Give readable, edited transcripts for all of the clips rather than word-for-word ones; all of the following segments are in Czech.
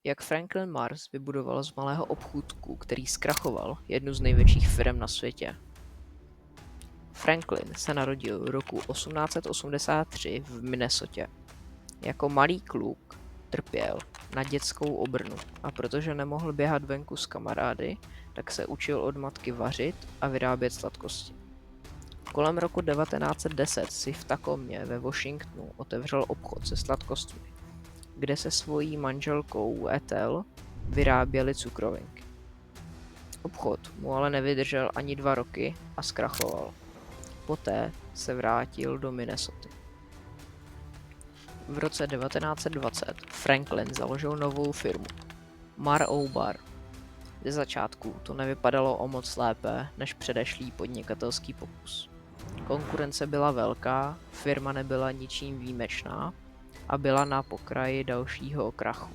Jak Franklin Mars vybudoval z malého obchůdku, který zkrachoval, jednu z největších firm na světě. Franklin se narodil roku 1883 v Minnesotě. Jako malý kluk trpěl na dětskou obrnu a protože nemohl běhat venku s kamarády, tak se učil od matky vařit a vyrábět sladkosti. Kolem roku 1910 si v Tacomě ve Washingtonu otevřel obchod se sladkostmi, kde se svojí manželkou Ethel vyráběli cukrovinky. Obchod mu ale nevydržel ani 2 roky a zkrachoval. Poté se vrátil do Minnesoty. V roce 1920 Franklin založil novou firmu Mar-O-Bar. Ze začátku to nevypadalo o moc lépe než předešlý podnikatelský pokus. Konkurence byla velká, firma nebyla ničím výjimečná a byla na pokraji dalšího krachu.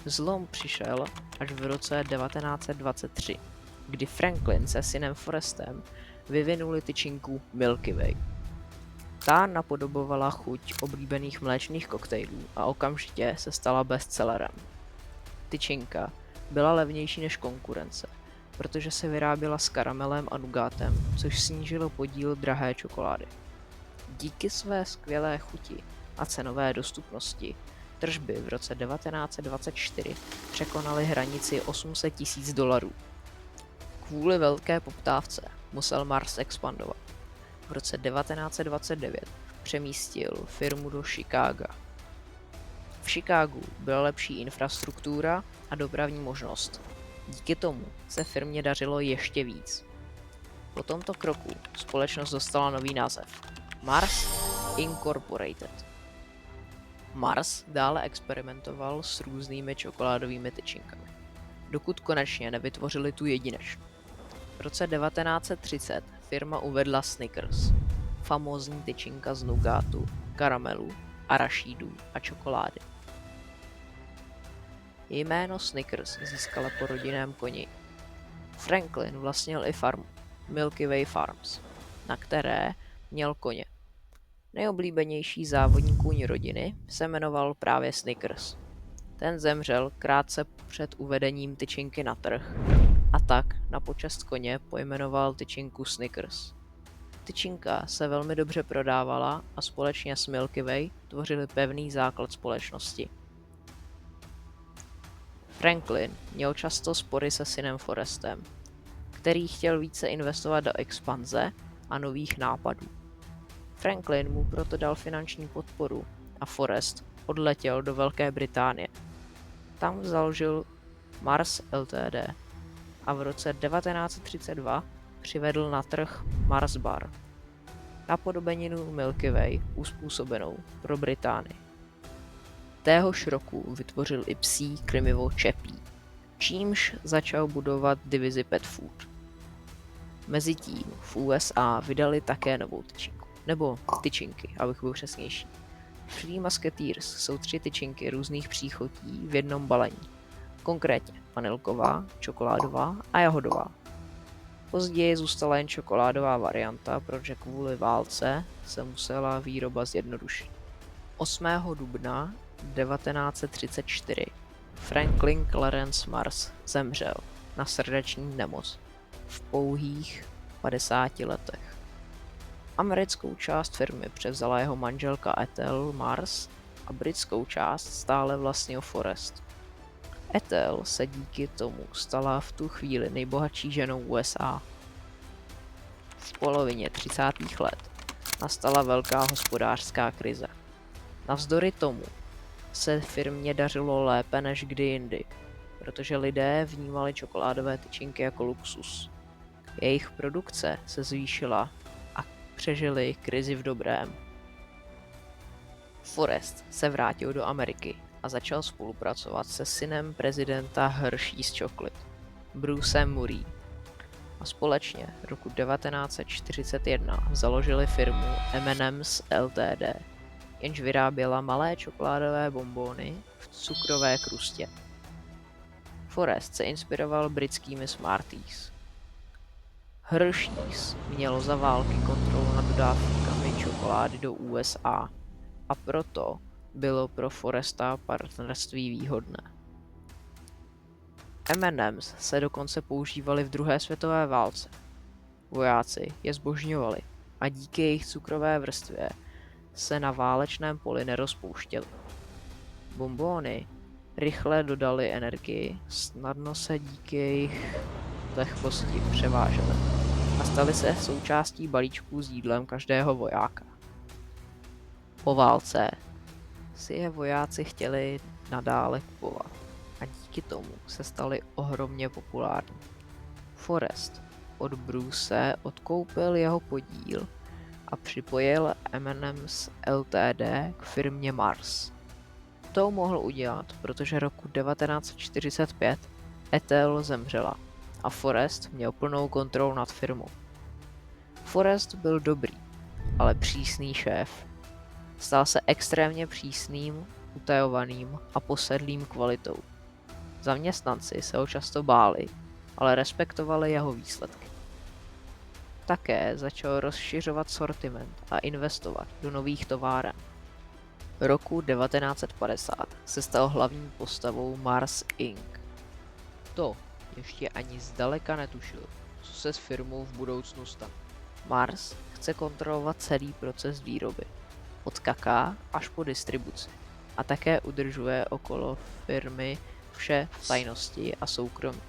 Zlom přišel až v roce 1923, kdy Franklin se synem Forestem vyvinuli tyčinku Milky Way. Ta napodobovala chuť oblíbených mléčných koktejlů a okamžitě se stala bestsellerem. Tyčinka byla levnější než konkurence, protože se vyráběla s karamelem a nugátem, což snížilo podíl drahé čokolády. Díky své skvělé chuti a cenové dostupnosti tržby v roce 1924 překonaly hranici $800,000. Kvůli velké poptávce musel Mars expandovat. V roce 1929 přemístil firmu do Chicaga. V Chicagu byla lepší infrastruktura a dopravní možnost. Díky tomu se firmě dařilo ještě víc. Po tomto kroku společnost dostala nový název Mars Incorporated. Mars dále experimentoval s různými čokoládovými tyčinkami, dokud konečně nevytvořili tu jedinečnou. V roce 1930 firma uvedla Snickers, famózní tyčinka z nugátu, karamelu, arašídů a čokolády. Jméno Snickers získala po rodinném koni. Franklin vlastnil i farmu Milky Way Farms, na které měl koně. Nejoblíbenější závodní kůň rodiny se jmenoval právě Snickers. Ten zemřel krátce před uvedením tyčinky na trh a tak na počest koně pojmenoval tyčinku Snickers. Tyčinka se velmi dobře prodávala a společně s Milky Way tvořili pevný základ společnosti. Franklin měl často spory se synem Forestem, který chtěl více investovat do expanze a nových nápadů. Franklin mu proto dal finanční podporu a Forest odletěl do Velké Británie. Tam založil Mars Ltd. A v roce 1932 přivedl na trh Mars Bar, napodobeninu Milky Way uspůsobenou pro Británii. Téhož roku vytvořil i psí krmivo Čepí, čímž začal budovat divizi Pet Food. Mezitím v USA vydali také novou tyčinku, nebo tyčinky, abych byl přesnější. Three Musketeers jsou 3 tyčinky různých příchutí v jednom balení, konkrétně vanilková, čokoládová a jahodová. Později zůstala jen čokoládová varianta, protože kvůli válce se musela výroba zjednodušit. 8. dubna 1934 Franklin Clarence Mars zemřel na srdeční nemoc v pouhých 50 letech. Americkou část firmy převzala jeho manželka Ethel Mars a britskou část stále vlastnil Forest. Ethel se díky tomu stala v tu chvíli nejbohatší ženou USA. V polovině 30. let nastala velká hospodářská krize. Navzdory tomu se firmě dařilo lépe než kdy jindy, protože lidé vnímali čokoládové tyčinky jako luxus. Jejich produkce se zvýšila a přežili krizi v dobrém. Forest se vrátil do Ameriky a začal spolupracovat se synem prezidenta Hershey's Chocolate, Brucem Murray. A společně roku 1941 založili firmu M&M's Ltd., jenž vyráběla malé čokoládové bonbóny v cukrové krustě. Forest se inspiroval britskými Smarties. Hershey's mělo za války kontrolu nad dodávkami čokolády do USA a proto bylo pro Foresta partnerství výhodné. M&M's se dokonce používaly v druhé světové válce. Vojáci je zbožňovali a díky jejich cukrové vrstvě se na válečném poli nerozpouštěly. Bonbony rychle dodaly energii, snadno se díky jejich lehkosti převážely a staly se součástí balíčků s jídlem každého vojáka. Po válce si je vojáci chtěli nadále kupovat a díky tomu se staly ohromně populární. Forrest od Bruce odkoupil jeho podíl a připojil M&M's Ltd. K firmě Mars. To mohl udělat, protože roku 1945 Ethel zemřela a Forrest měl plnou kontrolu nad firmou. Forrest byl dobrý, ale přísný šéf. Stal se extrémně přísným, utajovaným a posedlým kvalitou. Zaměstnanci se ho často báli, ale respektovali jeho výsledky. Také začal rozšiřovat sortiment a investovat do nových továren. Roku 1950 se stal hlavní postavou Mars Inc. To ještě ani zdaleka netušil, co se s firmou v budoucnu stane. Mars chce kontrolovat celý proces výroby, od kaká až po distribuci, a také udržuje okolo firmy vše v tajnosti a soukromí.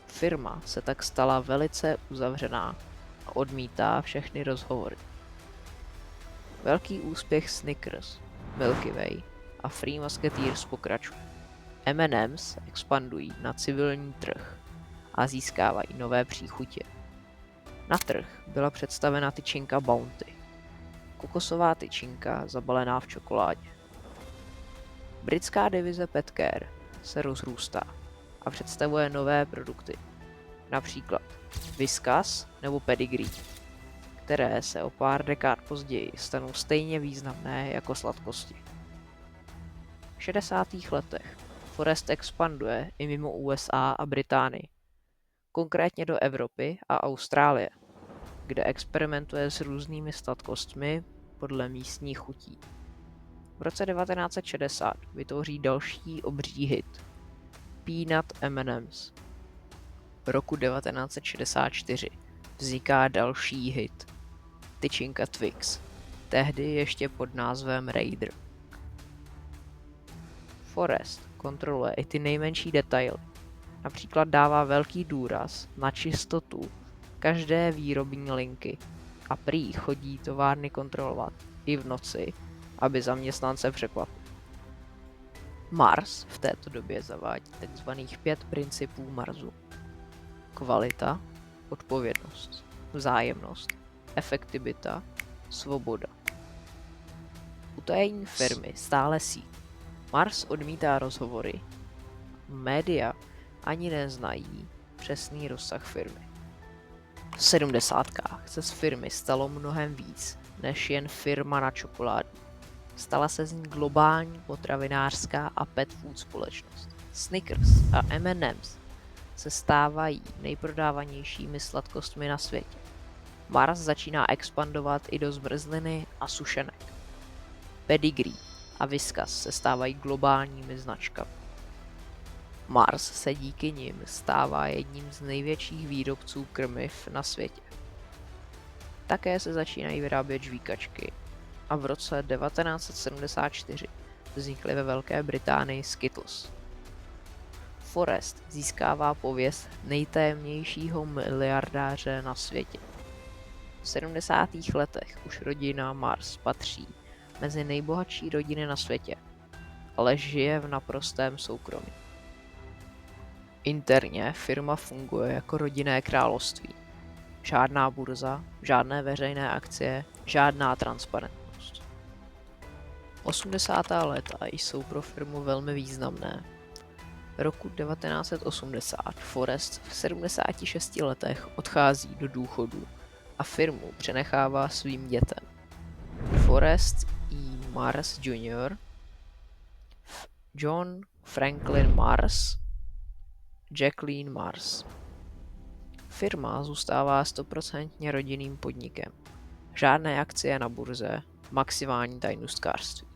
Firma se tak stala velice uzavřená a odmítá všechny rozhovory. Velký úspěch Snickers, Milky Way a Three Musketeers pokračuje. M&M's expandují na civilní trh a získávají nové příchutě. Na trh byla představena tyčinka Bounty, kokosová tyčinka zabalená v čokoládě. Britská divize Petcare se rozrůstá a představuje nové produkty, například Whiskas nebo Pedigree, které se o pár dekád později stanou stejně významné jako sladkosti. V 60. letech Forrest expanduje i mimo USA a Británii, konkrétně do Evropy a Austrálie, kde experimentuje s různými sladkostmi podle místních chutí. V roce 1960 vytvoří další obří hit Peanut M&M's. V roku 1964 vzniká další hit tyčinka Twix, tehdy ještě pod názvem Raider. Forrest kontroluje i ty nejmenší detaily. Například dává velký důraz na čistotu každé výrobní linky a prý chodí továrny kontrolovat i v noci, aby zaměstnance překvapil. Mars v této době zavádí tzv. 5 principů Marsu. Kvalita, odpovědnost, vzájemnost, efektivita, svoboda. Utajení firmy stále sílí. Mars odmítá rozhovory. Média ani neznají přesný rozsah firmy. V 70. se z firmy stalo mnohem víc než jen firma na čokoládu. Stala se z ní globální potravinářská a pet food společnost. Snickers a M&M's se stávají nejprodávanějšími sladkostmi na světě. Mars začíná expandovat i do zmrzliny a sušenek. Pedigree a Whiskas se stávají globálními značkami. Mars se díky nim stává jedním z největších výrobců krmiv na světě. Také se začínají vyrábět žvíkačky a v roce 1974 vznikly ve Velké Británii Skittles. Forrest získává pověst nejtajemnějšího miliardáře na světě. V 70. letech už rodina Mars patří mezi nejbohatší rodiny na světě, ale žije v naprostém soukromí. Interně firma funguje jako rodinné království. Žádná burza, žádné veřejné akcie, žádná transparentnost. 80. léta jsou pro firmu velmi významné. Roku 1980 Forrest v 76 letech odchází do důchodu a firmu přenechává svým dětem. Forrest E. Mars Jr., John Franklin Mars, Jacqueline Mars. Firma zůstává 100% rodinným podnikem. Žádné akcie na burze, maximální tajnůstkářství.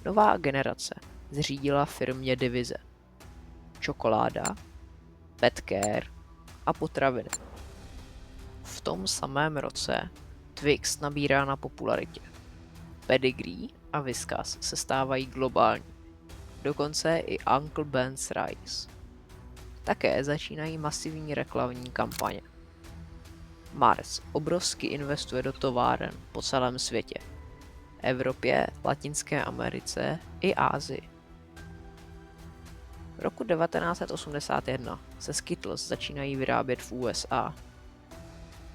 Nová generace zřídila firmě divize. čokoláda, pet care a potraviny. V tom samém roce Twix nabírá na popularitě. Pedigree a Whiskas se stávají globální. Dokonce i Uncle Ben's Rice. Také začínají masivní reklamní kampaně. Mars obrovsky investuje do továren po celém světě. Evropě, Latinské Americe i Asii. Roku 1981 se Skittles začínají vyrábět v USA.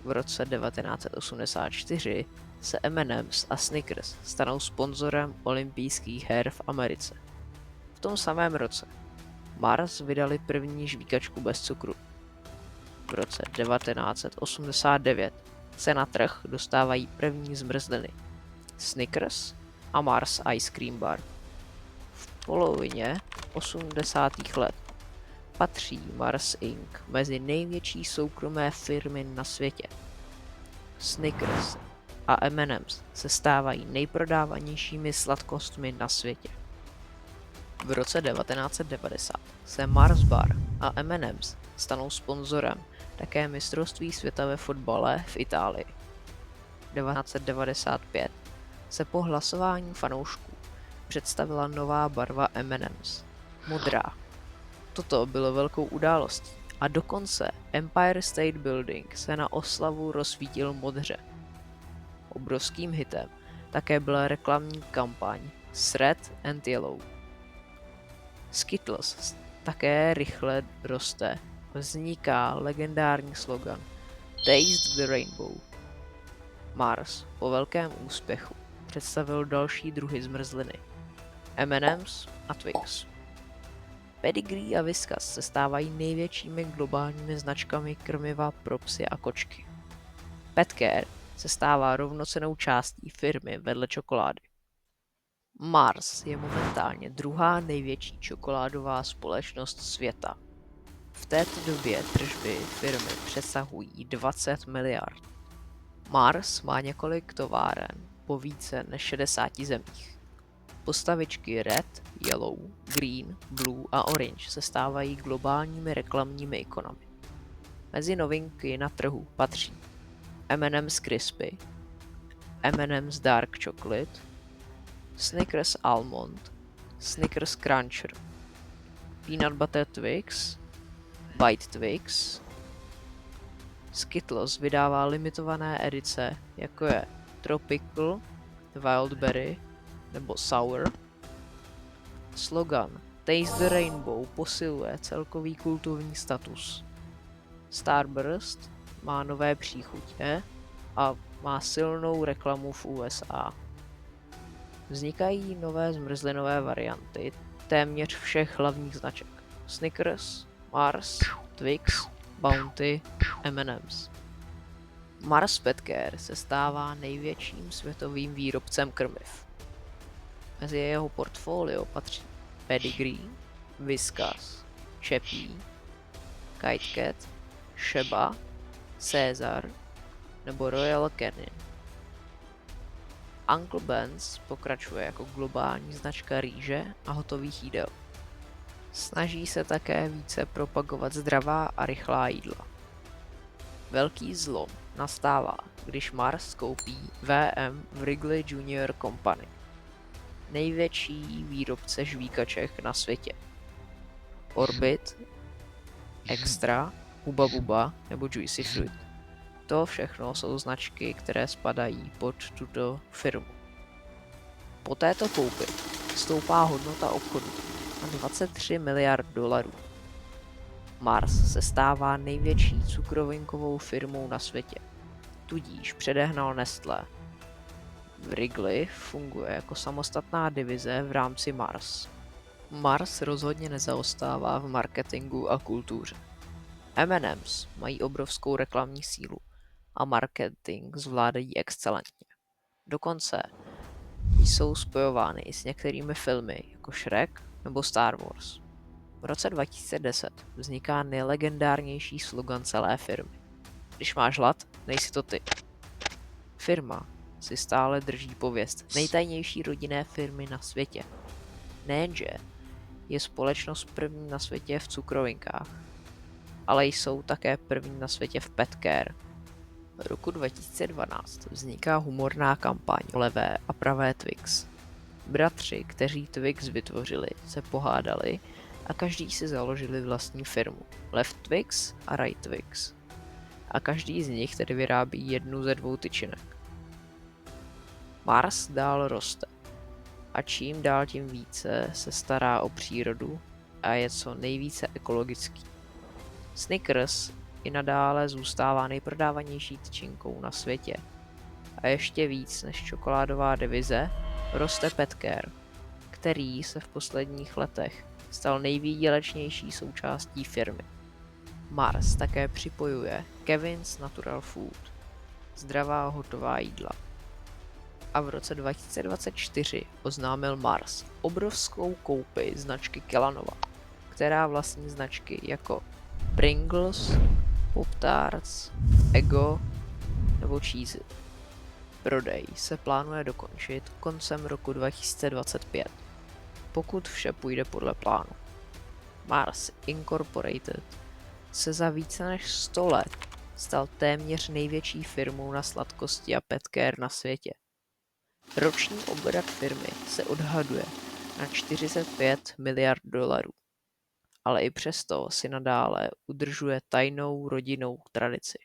V roce 1984 se M&M's a Snickers stanou sponzorem olympijských her v Americe. V tom samém roce Mars vydali první žvíkačku bez cukru. V roce 1989 se na trh dostávají první zmrzliny Snickers a Mars Ice Cream Bar. V polovině 80. let patří Mars Inc. mezi největší soukromé firmy na světě. Snickers a M&M's se stávají nejprodávanějšími sladkostmi na světě. V roce 1990 se Mars Bar a M&M's stanou sponzorem také mistrovství světa ve fotbale v Itálii. 1995 se po hlasování fanoušků představila nová barva M&M's, modrá. Toto bylo velkou událostí a dokonce Empire State Building se na oslavu rozsvítil modře. Obrovským hitem také byla reklamní kampaň Red and Yellow. Skittles také rychle roste. Vzniká legendární slogan Taste the Rainbow. Mars po velkém úspěchu představil další druhy zmrzliny M&M's a Twix. Pedigree a Whiskas se stávají největšími globálními značkami krmiva pro psy a kočky. Pet care se stává rovnocennou částí firmy vedle čokolády. Mars je momentálně druhá největší čokoládová společnost světa. V této době tržby firmy přesahují 20 miliard. Mars má několik továren po více než 60 zemích. Postavičky Red, Yellow, Green, Blue a Orange se stávají globálními reklamními ikonami. Mezi novinky na trhu patří M&M's Crispy, M&M's Dark Chocolate, Snickers Almond, Snickers Cruncher, Peanut Butter Twix, Bite Twix. Skittles vydává limitované edice, jako je Tropical, Wildberry nebo Sour. Slogan Taste the Rainbow posiluje celkový kultovní status. Starburst má nové příchutě a má silnou reklamu v USA. Vznikají nové zmrzlinové varianty téměř všech hlavních značek. Snickers, Mars, Twix, Bounty, M&M's. Mars Pet Care se stává největším světovým výrobcem krmiv. Mezi jeho portfolio patří Pedigree, Whiskas, Chappie, KitKat, Sheba, Caesar nebo Royal Canin. Uncle Ben's pokračuje jako globální značka rýže a hotových jídel. Snaží se také více propagovat zdravá a rychlá jídla. Velký zlom nastává, když Mars koupí VM Wrigley Junior Company, největší výrobce žvíkaček na světě. Orbit, Extra, Hubba Bubba nebo Juicy Fruit. To všechno jsou značky, které spadají pod tuto firmu. Po této koupi stoupá hodnota obchodu na 23 miliard dolarů. Mars se stává největší cukrovinkovou firmou na světě, tudíž předehnal Nestlé. Wrigley funguje jako samostatná divize v rámci Mars. Mars rozhodně nezaostává v marketingu a kultuře. M&M's mají obrovskou reklamní sílu a marketing zvládají excelentně. Dokonce jsou spojovány i s některými filmy jako Shrek nebo Star Wars. V roce 2010 vzniká nejlegendárnější slogan celé firmy. Když máš hlad, nejsi to ty. Firma si stále drží pověst nejtajnější rodinné firmy na světě. Nejenže je společnost první na světě v cukrovinkách, ale jsou také první na světě v pet care. Roku 2012 vzniká humorná kampaň Levé a pravé Twix. Bratři, kteří Twix vytvořili, se pohádali a každý si založili vlastní firmu, Left Twix a Right Twix. A každý z nich tedy vyrábí jednu ze dvou tyčinek. Mars dál roste a čím dál tím více se stará o přírodu a je co nejvíce ekologický. Snickers i nadále zůstává nejprodávanější tyčinkou na světě. A ještě víc než čokoládová divize roste pet care, který se v posledních letech stal nejvýdělečnější součástí firmy. Mars také připojuje Kevin's Natural Food, zdravá hotová jídla. A v roce 2024 oznámil Mars obrovskou koupi značky Kellanova, která vlastní značky jako Pringles, Pop-Tarts, Eggo nebo Cheez It. Prodej se plánuje dokončit koncem roku 2025, pokud vše půjde podle plánu. Mars Incorporated se za více než 100 let stal téměř největší firmou na sladkosti a pet care na světě. Roční obrat firmy se odhaduje na 45 miliard dolarů, ale i přesto si nadále udržuje tajnou rodinnou tradici.